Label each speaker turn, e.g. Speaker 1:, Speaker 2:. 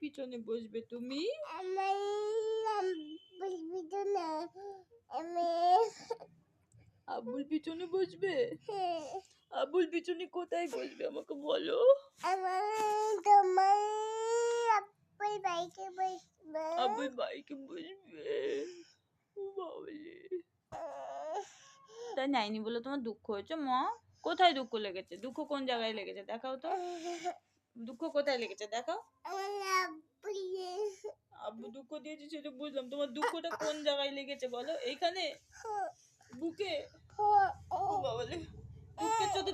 Speaker 1: পিছনে বসবে তুমি? আব্বুর পিছনে বসবে? আব্বুর পিছনে কোথায় বসবে আমাকে বলো? আব্বুর বাইকে বসবে। বাবারে। তাই নাইনি বলে তোমার দুঃখ হয়েছে মা? কোথায় দুঃখ লেগেছে? দুঃখ কোন জায়গায় লেগেছে দেখাও তো। দুঃখ কোথায় লেগেছে দেখাও। আব্বু দুঃখ দিয়েছে সেটা বুঝলাম, তোমার দুঃখটা কোন জায়গায় লেগেছে বলো? এইখানে? বুকে? ও বাবারে, দুঃখের সাথে